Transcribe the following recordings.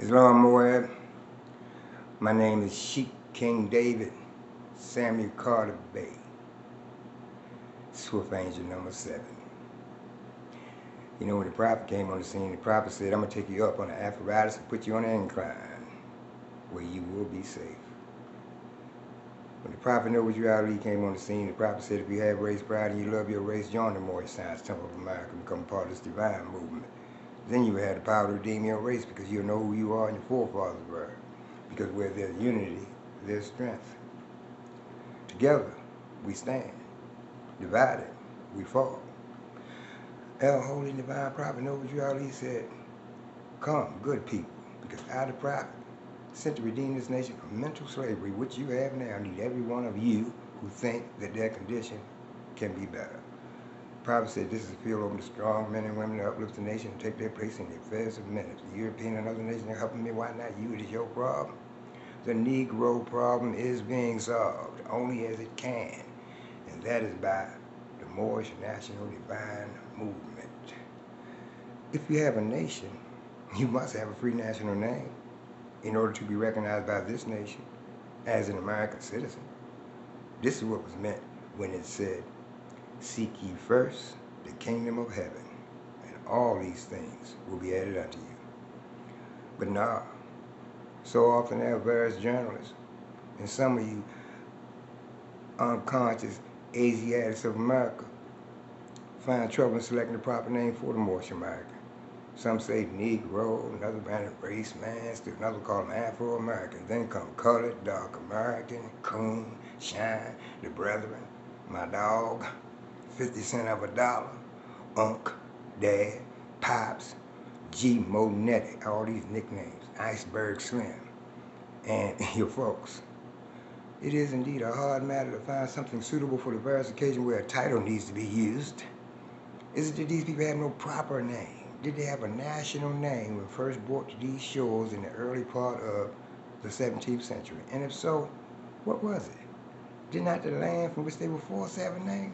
Islam Moab. My name is Sheikh King David Samuel Carter Bay, Swift Angel number 7. You know, when the prophet came on the scene, the prophet said, I'm going to take you up on the apparatus and put you on an incline where you will be safe. When the prophet Noah Ali came on the scene, the prophet said, if you have race pride and you love your race, join the Moorish Science Temple of America and become part of this divine movement. Then you will have the power to redeem your race because you'll know who you are and your forefathers were. Because where there's unity, there's strength. Together, we stand. Divided, we fall. El Holy and Divine Prophet Noah Ali said, come, good people, because I, the prophet, sent to redeem this nation from mental slavery, which you have now, need every one of you who think that their condition can be better. The prophet said, this is a field open to strong men and women to uplift the nation and take their place in the affairs of men. If the European and other nations are helping me, why not you? It is your problem. The Negro problem is being solved only as it can, and that is by the Moorish National Divine Movement. If you have a nation, you must have a free national name in order to be recognized by this nation as an American citizen. This is what was meant when it said, seek ye first the kingdom of heaven, and all these things will be added unto you. But nah, so often there are various journalists, and some of you unconscious Asiatics of America find trouble in selecting the proper name for the Moorish American. Some say Negro, another branded race man, still another call them Afro-American. Then come colored, dark American, coon, shine, the brethren, my dog, 50 cent of a dollar, Unc, Dad, Pops, G. Monetti, all these nicknames, Iceberg Slim, and your folks. It is indeed a hard matter to find something suitable for the various occasions where a title needs to be used. Is it that these people have no proper name? Did they have a national name when first brought to these shores in the early part of the 17th century? And if so, what was it? Did not the land from which they were forced to have a name?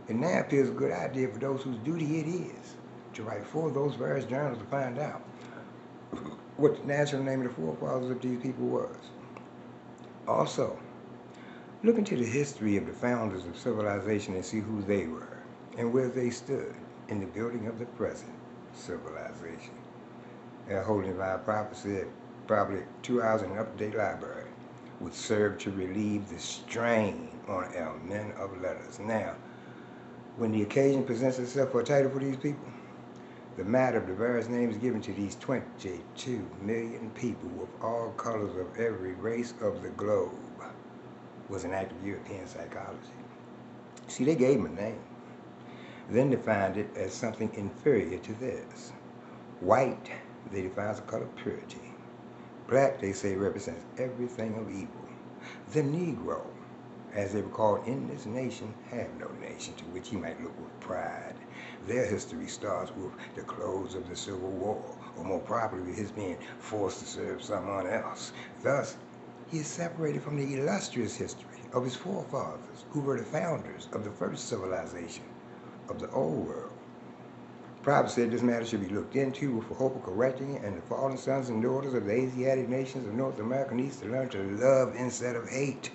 It now appears a good idea for those whose duty it is to write for those various journals to find out what the national name of the forefathers of these people was. Also, look into the history of the founders of civilization and see who they were and where they stood in the building of the present civilization. Our Holy Divine Prophet said probably 2 hours in an up-to-date library would serve to relieve the strain on our men of letters. Now, when the occasion presents itself for a title for these people, the matter of the various names given to these 22 million people with all colors of every race of the globe was an act of European psychology. See, they gave them a name, then defined it as something inferior to theirs. White, they define as a color of purity. Black, they say, represents everything of evil. The Negro, as they were called in this nation, have no nation to which he might look with pride. Their history starts with the close of the Civil War, or more properly with his being forced to serve someone else. Thus, he is separated from the illustrious history of his forefathers, who were the founders of the first civilization of the old world. The prophet said this matter should be looked into with the hope of correcting it, and the fallen sons and daughters of the Asiatic nations of North America needs to learn to love instead of hate,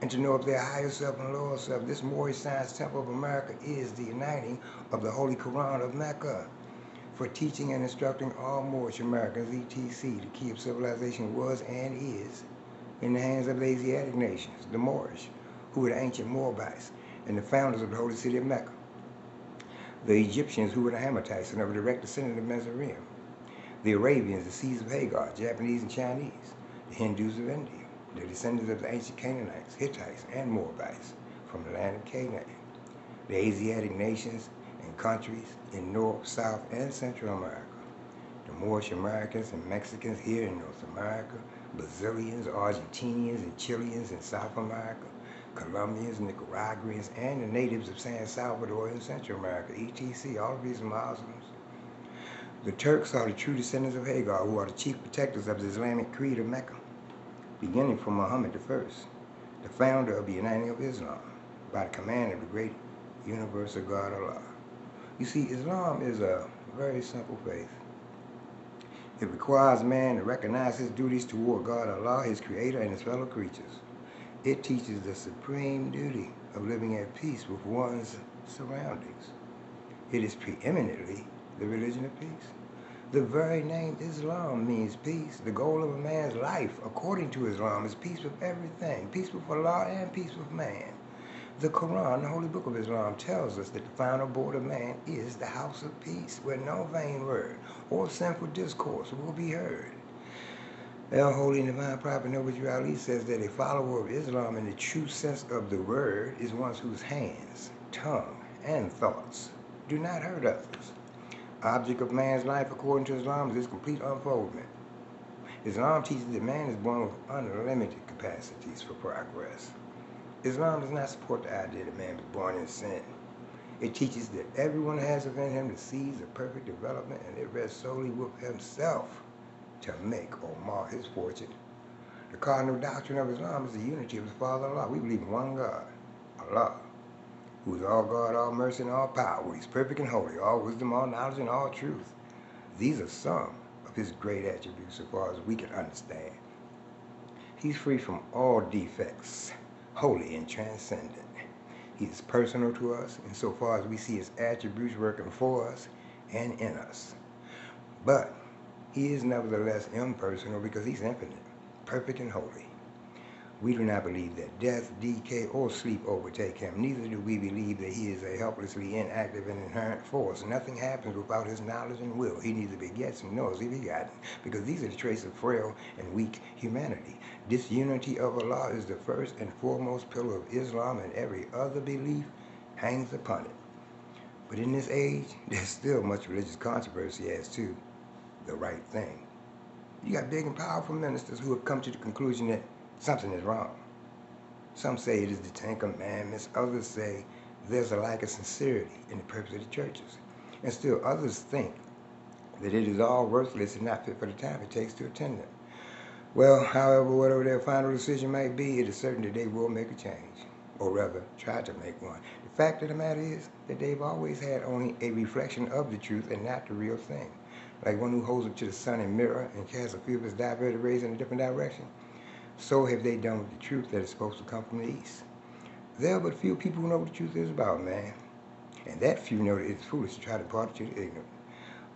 and to know of their higher self and lower self. This Moorish Science Temple of America is the uniting of the Holy Quran of Mecca for teaching and instructing all Moorish Americans, etc. The key of civilization was and is in the hands of the Asiatic nations, the Moorish, who were the ancient Moabites and the founders of the holy city of Mecca. The Egyptians, who were the Hammatites and of a direct descendant of Mizraim. The Arabians, the seeds of Hagar, Japanese and Chinese. The Hindus of India, the descendants of the ancient Canaanites, Hittites, and Moabites from the land of Canaan. The Asiatic nations and countries in North, South, and Central America. The Moorish Americans and Mexicans here in North America. Brazilians, Argentinians, and Chileans in South America. Colombians, Nicaraguans, and the natives of San Salvador in Central America, etc. All of these are Muslims. The Turks are the true descendants of Hagar, who are the chief protectors of the Islamic creed of Mecca, beginning from Muhammad I, the founder of the uniting of Islam, by the command of the great universal God Allah. You see, Islam is a very simple faith. It requires man to recognize his duties toward God, Allah, his creator, and his fellow creatures. It teaches the supreme duty of living at peace with one's surroundings. It is preeminently the religion of peace. The very name Islam means peace. The goal of a man's life, according to Islam, is peace with everything, peace with Allah and peace with man. The Quran, the holy book of Islam, tells us that the final board of man is the house of peace, where no vain word or sinful discourse will be heard. El Holy and Divine Prophet Noble Ali says that a follower of Islam in the true sense of the word is one whose hands, tongue, and thoughts do not hurt others. Object of man's life, according to Islam, is his complete unfoldment. Islam teaches that man is born with unlimited capacities for progress. Islam does not support the idea that man was born in sin. It teaches that everyone has within him the seeds of perfect development, and it rests solely with himself to make or mar his fortune. The cardinal doctrine of Islam is the unity of his Father Allah. We believe in one God, Allah, who is all God, all mercy, and all power. He's perfect and holy, all wisdom, all knowledge, and all truth. These are some of his great attributes so far as we can understand. He's free from all defects, holy and transcendent. He is personal to us insofar as we see his attributes working for us and in us. But he is nevertheless impersonal because he's infinite, perfect, and holy. We do not believe that death, decay, or sleep overtake him. Neither do we believe that he is a helplessly inactive and inherent force. Nothing happens without his knowledge and will. He neither begets nor is he begotten, because these are the traits of frail and weak humanity. This unity of Allah is the first and foremost pillar of Islam, and every other belief hangs upon it. But in this age, there's still much religious controversy as to the right thing. You got big and powerful ministers who have come to the conclusion that something is wrong. Some say it is the Ten Commandments. Others say there's a lack of sincerity in the purpose of the churches. And still others think that it is all worthless and not fit for the time it takes to attend them. Well, however, whatever their final decision might be, it is certain that they will make a change, or rather, try to make one. The fact of the matter is that they've always had only a reflection of the truth and not the real thing. Like one who holds up to the sun and mirror and casts a few of his diverted rays in a different direction. So have they done with the truth that is supposed to come from the east. There are but few people who know what the truth is about, man. And that few know that it's foolish to try to impart it to the ignorant.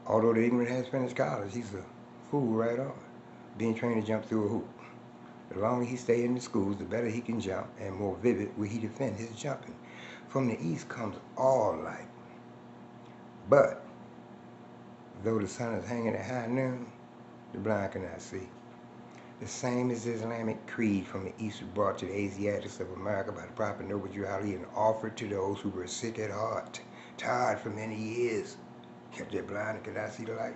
Although the ignorant has finished college, he's a fool right on, being trained to jump through a hoop. The longer he stays in the schools, the better he can jump, and more vivid will he defend his jumping. From the east comes all light. But though the sun is hanging at high noon, the blind cannot see. The same as the Islamic creed from the east was brought to the Asiatics of America by the Prophet Noble Ali and offered to those who were sick at heart, tired for many years, kept their blind and could not see the light.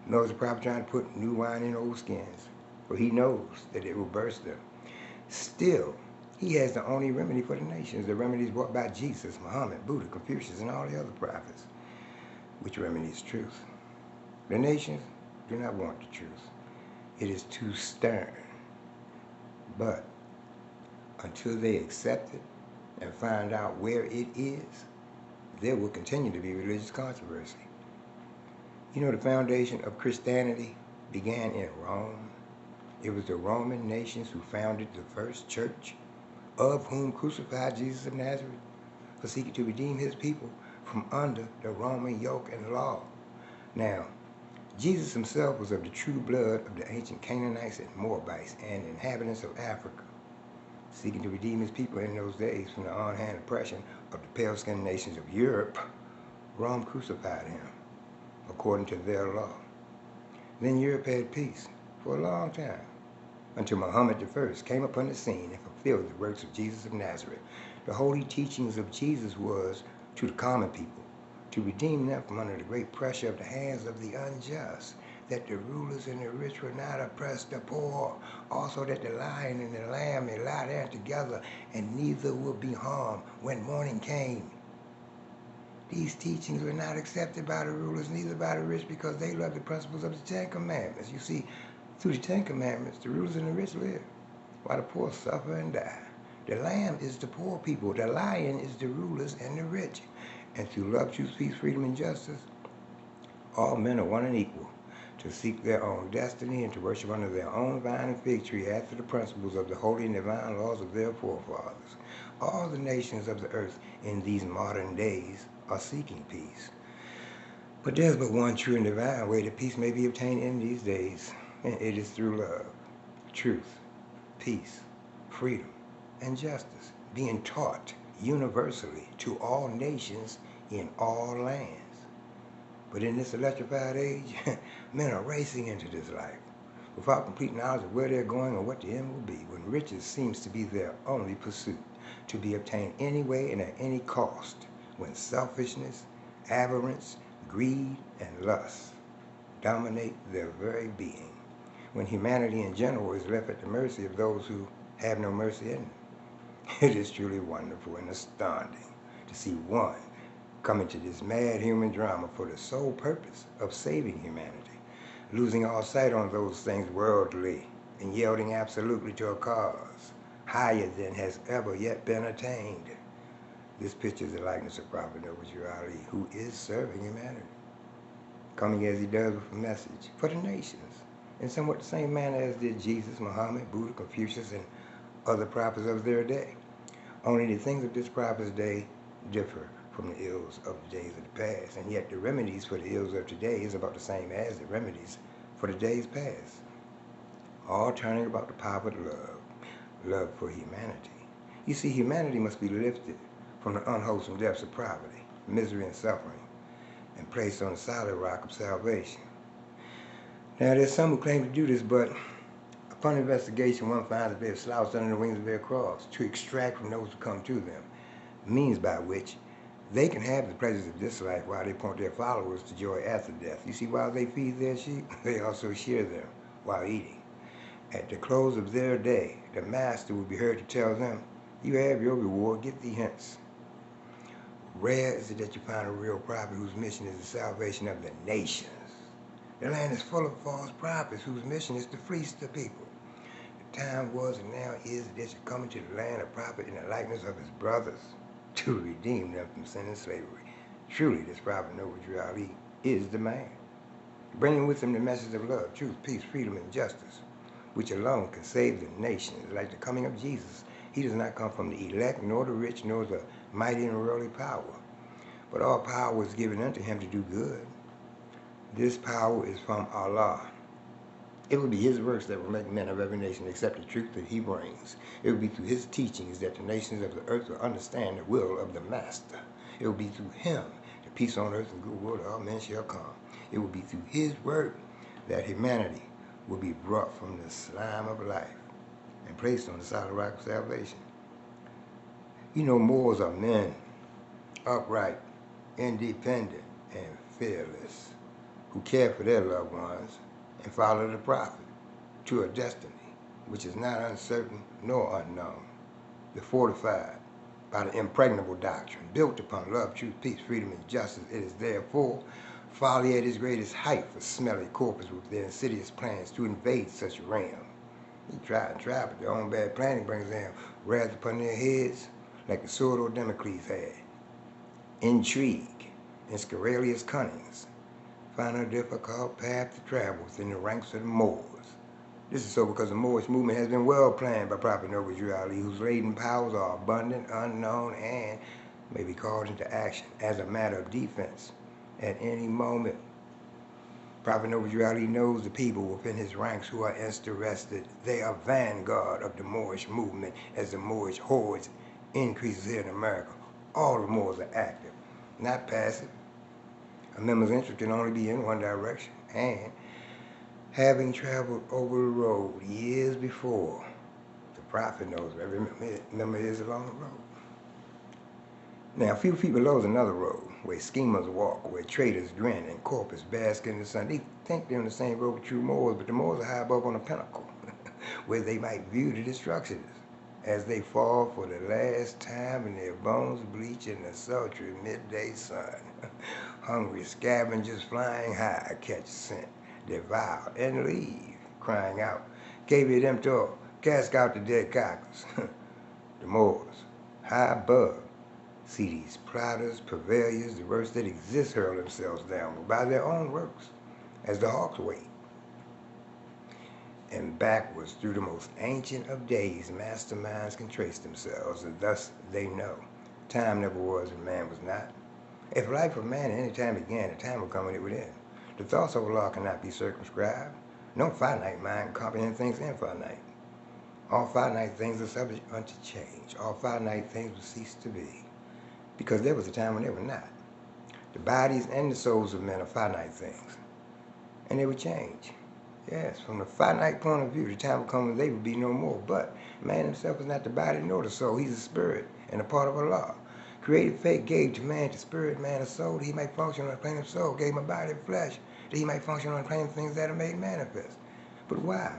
Nor is the Prophet trying to put new wine in old skins, for he knows that it will burst them. Still, he has the only remedy for the nations, the remedies brought by Jesus, Muhammad, Buddha, Confucius, and all the other prophets, which remedy is truth. The nations do not want the truth. It is too stern. But until they accept it and find out where it is, there will continue to be religious controversy. You know, the foundation of Christianity began in Rome. It was the Roman nations who founded the first church, of whom crucified Jesus of Nazareth for seeking to redeem his people from under the Roman yoke and law. Now, Jesus himself was of the true blood of the ancient Canaanites and Moabites and inhabitants of Africa, seeking to redeem his people in those days from the on-hand oppression of the pale-skinned nations of Europe. Rome crucified him according to their law. Then Europe had peace for a long time, until Muhammad I came upon the scene and fulfilled the works of Jesus of Nazareth. The holy teachings of Jesus was to the common people, to redeem them from under the great pressure of the hands of the unjust, that the rulers and the rich will not oppress the poor, also that the lion and the lamb may lie there together, and neither will be harmed when morning came. These teachings were not accepted by the rulers, neither by the rich, because they love the principles of the Ten Commandments. You see, through the Ten Commandments, the rulers and the rich live, while the poor suffer and die. The lamb is the poor people, the lion is the rulers and the rich. And through love, truth, peace, freedom, and justice, all men are one and equal. to seek their own destiny and to worship under their own vine and fig tree after the principles of the holy and divine laws of their forefathers. All the nations of the earth in these modern days are seeking peace. But there's but one true and divine way that peace may be obtained in these days, and it is through love, truth, peace, freedom, and justice, being taught universally to all nations in all lands. But in this electrified age, men are racing into this life without complete knowledge of where they're going or what the end will be, when riches seems to be their only pursuit, to be obtained any way and at any cost, when selfishness, avarice, greed, and lust dominate their very being, when humanity in general is left at the mercy of those who have no mercy in them. It is truly wonderful and astounding to see one come into this mad human drama for the sole purpose of saving humanity, losing all sight on those things worldly and yielding absolutely to a cause higher than has ever yet been attained. This picture is the likeness of Prophet Noble Ali, who is serving humanity, coming as he does with a message for the nations, in somewhat the same manner as did Jesus, Muhammad, Buddha, Confucius, and other prophets of their day. Only the things of this prophet's day differ from the ills of the days of the past, and yet the remedies for the ills of today is about the same as the remedies for the days past. All turning about the power of love for humanity. You see, humanity must be lifted from the unwholesome depths of poverty, misery, and suffering, and placed on the solid rock of salvation. Now, there's some who claim to do this, but upon investigation, one finds that they have slouched under the wings of their cross to extract from those who come to them means by which they can have the pleasures of this life while they point their followers to joy after death. You see, while they feed their sheep, they also shear them while eating. At the close of their day, the master will be heard to tell them, "You have your reward, get thee hence." Rare is it that you find a real prophet whose mission is the salvation of the nations. The land is full of false prophets whose mission is to fleece the people. The time was and now is that there should come into the land a prophet in the likeness of his brothers to redeem them from sin and slavery. Truly, this prophet Noble Ali is the man, bringing with him the message of love, truth, peace, freedom, and justice, which alone can save the nations. Like the coming of Jesus, he does not come from the elect, nor the rich, nor the mighty and worldly power, but all power was given unto him to do good. This power is from Allah. It will be his works that will make men of every nation accept the truth that he brings. It will be through his teachings that the nations of the earth will understand the will of the Master. It will be through him that peace on earth and goodwill to all men shall come. It will be through his work that humanity will be brought from the slime of life and placed on the solid rock of salvation. You know, Moors are men, upright, independent, and fearless, who care for their loved ones and follow the prophet to a destiny which is not uncertain nor unknown. They're fortified by the impregnable doctrine, built upon love, truth, peace, freedom, and justice. It is therefore folly at its greatest height for smelly corpus with their insidious plans to invade such a realm. They try and try, but their own bad planning brings them wrath upon their heads like the sword old Damocles had. Intrigue and scurrilous cunnings find a difficult path to travel within the ranks of the Moors. This is so because the Moorish movement has been well planned by Prophet Noble Ali, whose latent powers are abundant, unknown, and may be called into action as a matter of defense at any moment. Prophet Noble Ali knows the people within his ranks who are interested. They are vanguard of the Moorish movement as the Moorish hordes increases here in America. All the Moors are active, not passive. A member's interest can only be in one direction, and having traveled over the road years before, the prophet knows where every member is along the road. Now, a few feet below is another road, where schemers walk, where traitors grin, and corpus bask in the sun. They think they're on the same road with true Moors, but the Moors are high above on a pinnacle, where they might view the destructions as they fall for the last time and their bones bleach in the sultry midday sun. Hungry scavengers flying high catch scent, devour, and leave, crying out, "Give them to, cast out the dead carcass." The Moors, high above, see these plotters, purveyors, the worst that exist hurl themselves down by their own works, as the hawks wait. And backwards through the most ancient of days, masterminds can trace themselves, and thus they know time never was when man was not. If life of man at any time began, a time will come when it would end. The thoughts of Allah cannot be circumscribed. No finite mind can comprehend things infinite. All finite things are subject unto change. All finite things will cease to be, because there was a time when they were not. The bodies and the souls of men are finite things, and they will change. Yes, from the finite point of view, the time will come when they will be no more. But man himself is not the body nor the soul. He's a spirit and a part of Allah. Creative fate gave to man the spirit, man a soul, that he might function on the plane of soul. Gave him a body of flesh, that he might function on the plane of things that are made manifest. But why?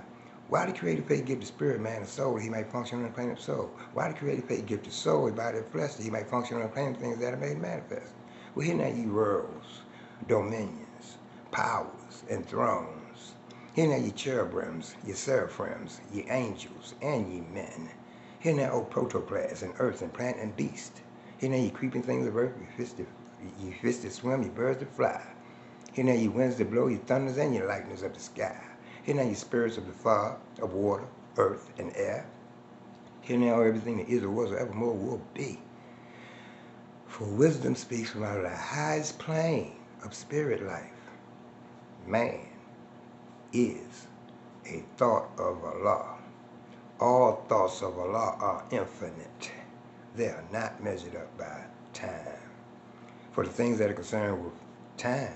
Why did creative fate give the spirit, man a soul, that he might function on the plane of soul? Why did creative fate give the soul a body of flesh, that he might function on the plane of things that are made manifest? Well, hear now ye worlds, dominions, powers, and thrones. Hear now ye cherubims, ye seraphims, ye angels, and ye men. Hear now, O protoplasm, and earth, and plant, and beast. Hear now ye creeping things of earth, ye fish that swim, ye birds that fly. Hear now ye winds that blow, ye thunders, and ye lightnings of the sky. Hear now ye spirits of the fire, of water, earth, and air. Hear now everything that is or was or evermore will be. For wisdom speaks from out of the highest plane of spirit life. Man is a thought of Allah. All thoughts of Allah are infinite. They are not measured up by time. For the things that are concerned with time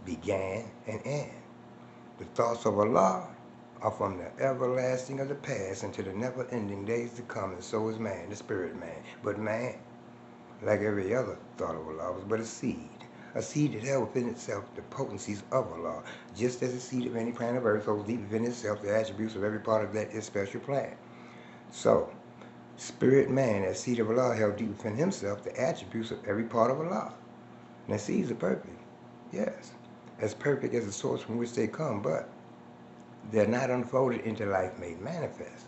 began and end. The thoughts of Allah are from the everlasting of the past into the never-ending days to come, and so is man, the spirit man. But man, like every other thought of Allah, was but a seed that held within itself the potencies of Allah, just as the seed of any plant of earth holds deep within itself the attributes of every part of that its special plant. So, spirit man, that seed of Allah, held deep within himself the attributes of every part of Allah. Now, seeds are perfect, yes, as perfect as the source from which they come, but they're not unfolded into life made manifest.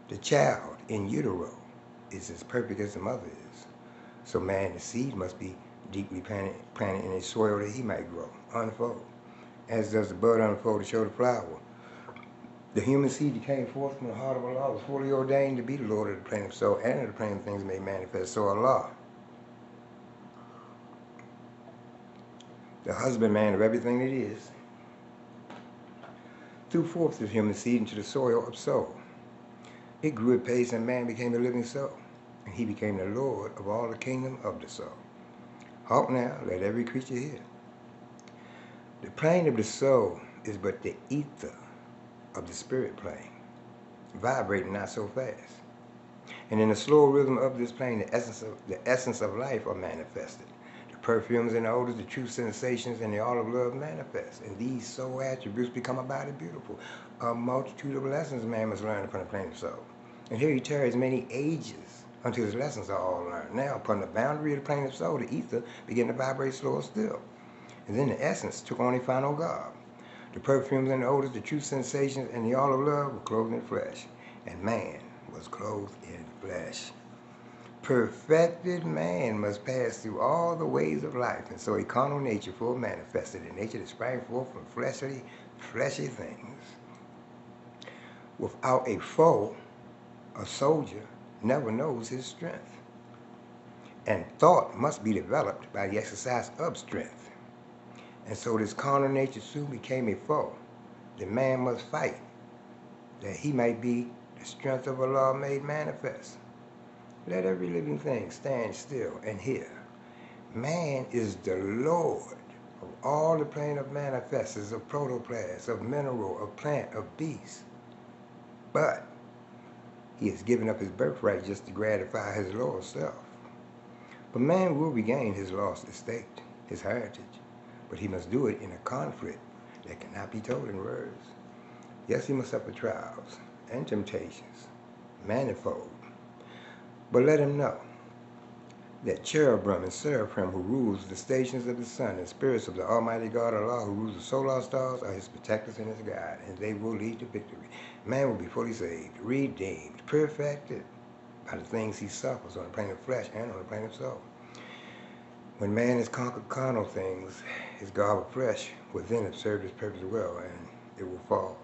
The child in utero is as perfect as the mother is. So man, the seed, must be deeply planted in a soil that he might grow, unfold, as does the bud unfold to show the flower. The human seed that came forth from the heart of Allah was fully ordained to be the Lord of the plane of soul and of the plane of things made manifest. So Allah, the husbandman of everything that is, threw forth the human seed into the soil of soul. It grew at pace, and man became the living soul, and he became the Lord of all the kingdom of the soul. Halt now, let every creature hear. The plane of the soul is but the ether of the spirit plane, vibrating not so fast. And in the slow rhythm of this plane, the essence of life are manifested. The perfumes and the odors, the true sensations, and the all of love manifest. And these soul attributes become a body beautiful. A multitude of lessons man must learn upon the plane of soul. And here he tarries many ages until his lessons are all learned. Now, upon the boundary of the plane of soul, the ether began to vibrate slow and still. And then the essence took on a final garb. The perfumes and the odors, the true sensations, and the all of love were clothed in flesh. And man was clothed in flesh. Perfected man must pass through all the ways of life, and so a carnal nature full manifested, a nature that sprang forth from fleshy things. Without a foe, a soldier never knows his strength. And thought must be developed by the exercise of strength. And so this carnal nature soon became a foe. The man must fight, that he might be the strength of Allah made manifest. Let every living thing stand still and hear. Man is the Lord of all the plane of manifestors, of protoplasm, of mineral, of plant, of beast. But he has given up his birthright just to gratify his lower self. But man will regain his lost estate, his heritage. But he must do it in a conflict that cannot be told in words. Yes, he must suffer trials and temptations, manifold. But let him know that cherubim and seraphim who rules the stations of the sun and spirits of the Almighty God Allah who rules the solar stars are his protectors and his guide, and they will lead to victory. Man will be fully saved, redeemed, perfected by the things he suffers on the plane of flesh and on the plane of soul. When man has conquered carnal things, his garb of flesh will then have served his purpose well, and it will fall,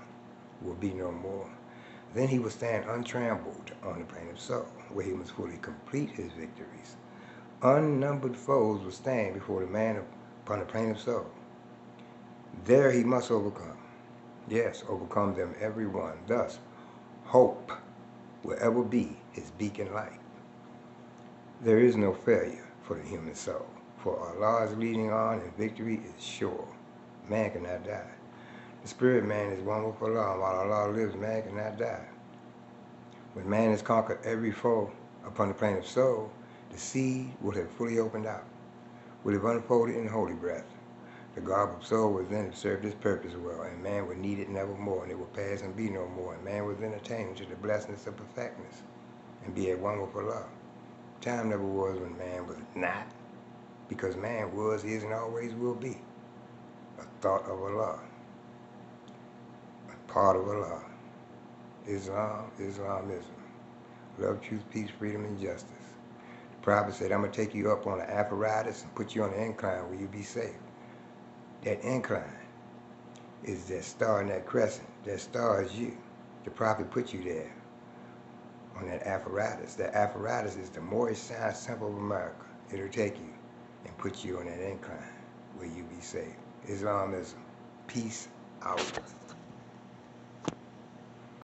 will be no more. Then he will stand untrampled on the plain of soul, where he must fully complete his victories. Unnumbered foes will stand before the man upon the plain of soul. There he must overcome. Yes, overcome them every one. Thus, hope will ever be his beacon light. There is no failure for the human soul, for Allah's leading on and victory is sure. Man cannot die. The spirit man is one with Allah, and while Allah lives, man cannot die. When man has conquered every foe upon the plane of soul, the seed will have fully opened out, will have unfolded in holy breath. The garb of soul will then have served its purpose well, and man will need it nevermore, and it will pass and be no more, and man will then attain to the blessedness of perfectness, and be at one with Allah. Time never was when man was not, because man was, is, and always will be a thought of Allah, a part of Allah. Islam, Islamism. Love, truth, peace, freedom, and justice. The prophet said, I'm going to take you up on an apparatus and put you on an incline where you be safe. That incline is that star and that crescent. That star is you. The prophet put you there on that apparatus. That apparatus is the Moorish Science Temple of America. It'll take you and put you on that incline where you be safe. Islamism. Peace out.